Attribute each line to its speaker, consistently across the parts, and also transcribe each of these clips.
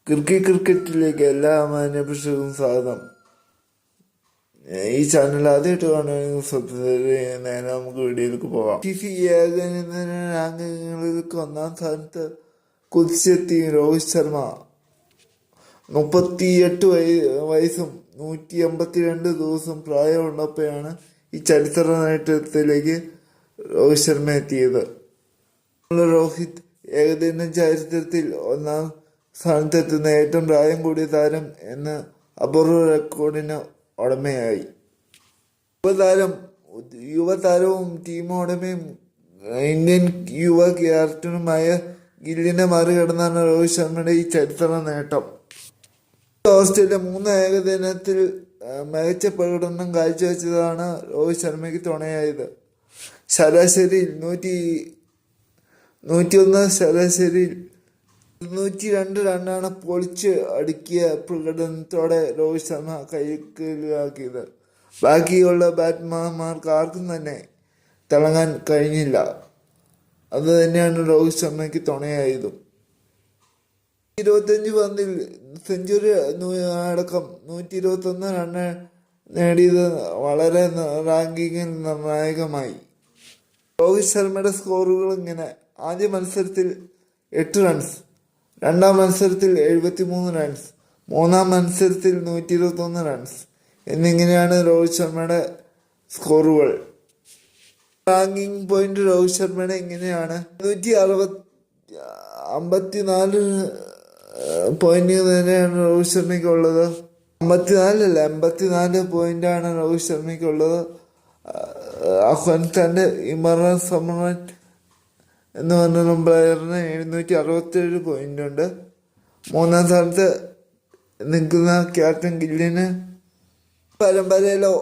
Speaker 1: ക്രിക്കറ്റിലേക്ക് എല്ലാ മാന്യപ്രേക്ഷകർക്കും സ്വാഗതം. ഈ ചാനൽ ആദ്യമായിട്ട് കാണുകയാണെങ്കിൽ സബ്സ്ക്രൈബ് ചെയ്യുന്നതിന് നമുക്ക് വീഡിയോയിലേക്ക് പോകാം. ഏകദിന റാങ്കിങ്ങുകളിലേക്ക് ഒന്നാം സ്ഥാനത്ത് കുതിച്ചെത്തി രോഹിത് ശർമ്മ. 38 വയസ്സും 182 ദിവസം പ്രായമുള്ളപ്പോഴാണ് ഈ ചരിത്ര നേട്ടത്തിലേക്ക് രോഹിത് ശർമ്മ എത്തിയത്. രോഹിത് ഏകദിന ചരിത്രത്തിൽ ഒന്നാം സ്ഥാനത്തെത്തുന്ന ഏറ്റവും പ്രായം കൂടിയ താരം എന്ന അപൂർവ റെക്കോർഡിന് ഉടമയായി. യുവതാരവും ടീം ഉടമയും ഇന്ത്യൻ യുവ ക്യാപ്റ്റനുമായ ഗില്ലിനെ മറികടന്നാണ് രോഹിത് ശർമ്മയുടെ ഈ ചരിത്ര നേട്ടം. ഓസ്ട്രേലിയ 3 ഏകദിനത്തിൽ മികച്ച പ്രകടനം കാഴ്ചവെച്ചതാണ് രോഹിത് ശർമ്മയ്ക്ക് തുണയായത്. ശരാശരിയിൽ 101 ശരാശരിയിൽ 202 റണ്ണാണ് പൊളിച്ച് അടുക്കിയ പ്രകടനത്തോടെ രോഹിത് ശർമ്മ കൈക്കലാക്കിയത്. ബാക്കിയുള്ള ബാറ്റ്സ്മാൻമാർക്ക് ആർക്കും തന്നെ തിളങ്ങാൻ കഴിഞ്ഞില്ല. അത് തന്നെയാണ് രോഹിത് ശർമ്മയ്ക്ക് തുണയായതും. 25 പന്തിൽ സെഞ്ചുറി അടക്കം 121 റണ്ണ് നേടിയത് വളരെ റാങ്കിങ്ങിൽ നിർണായകമായി. രോഹിത് ശർമ്മയുടെ സ്കോറുകൾ ഇങ്ങനെ: ആദ്യ മത്സരത്തിൽ 8 റൺസ്, രണ്ടാം മത്സരത്തിൽ 73 റൺസ്, മൂന്നാം മത്സരത്തിൽ 121 റൺസ് എന്നിങ്ങനെയാണ് രോഹിത് ശർമ്മയുടെ സ്കോറുകൾ. റാങ്കിങ് പോയിന്റ് രോഹിത് ശർമ്മയുടെ ഇങ്ങനെയാണ്: 154 പോയിന്റ് തന്നെയാണ് രോഹിത് ശർമ്മയ്ക്കുള്ളത്. 84 പോയിന്റാണ് രോഹിത് ശർമ്മയ്ക്കുള്ളത്. അഫ്ഗാനിസ്ഥാന്റെ ഇമ്രാൻ സമ്രാൻ എന്ന് പറഞ്ഞ പ്ലെയറിന് 767 പോയിന്റ് ഉണ്ട്. മൂന്നാം സ്ഥാനത്ത് നിൽക്കുന്ന ക്യാപ്റ്റൻ ഗില്ലിന് പരമ്പരയിലോ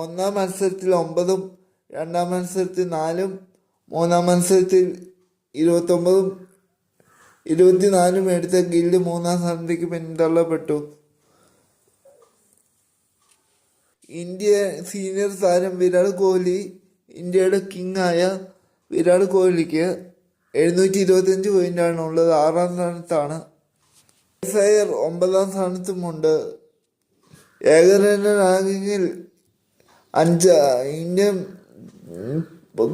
Speaker 1: ഒന്നാം മത്സരത്തിൽ 9, രണ്ടാം മത്സരത്തിൽ 4, മൂന്നാം മത്സരത്തിൽ 29, 24 എടുത്ത ഗില്ല് മൂന്നാം സ്ഥാനത്തേക്ക് പിന്തള്ളപ്പെട്ടു. ഇന്ത്യ സീനിയർ താരം വിരാട് കോഹ്ലി, ഇന്ത്യയുടെ കിങ് ആയ വിരാട് കോഹ്ലിക്ക് 725 പോയിന്റാണ് ഉള്ളത്. 6ാം സ്ഥാനത്താണ്. ഫയർ 9ാം സ്ഥാനത്തുമുണ്ട്. ഏകദിന റാങ്കിങ്ങിൽ ഇന്ത്യൻ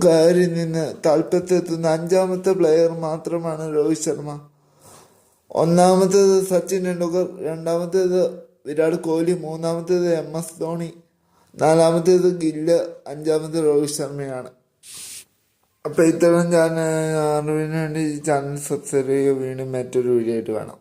Speaker 1: കാരിൽ നിന്ന് താല്പര്യത്തെത്തുന്ന 5ാമത്തെ പ്ലെയർ മാത്രമാണ് രോഹിത് ശർമ്മ. 1ാമത്തേത് സച്ചിൻ ടെണ്ടുൽക്കർ, 2ാമത്തേത് വിരാട് കോഹ്ലി, 3ാമത്തേത് MS ധോണി, 4ാമത്തേത് ഗില്ല്, 5ാമത്തേത് രോഹിത് ശർമ്മയാണ്. അപ്പോൾ ഇത്തരം അറിവിന് വേണ്ടി ചാനൽ സബ്സ്ക്രൈബ് ചെയ്യുക. വീണ്ടും മറ്റൊരു വീഡിയോ ആയിട്ട് കാണാം.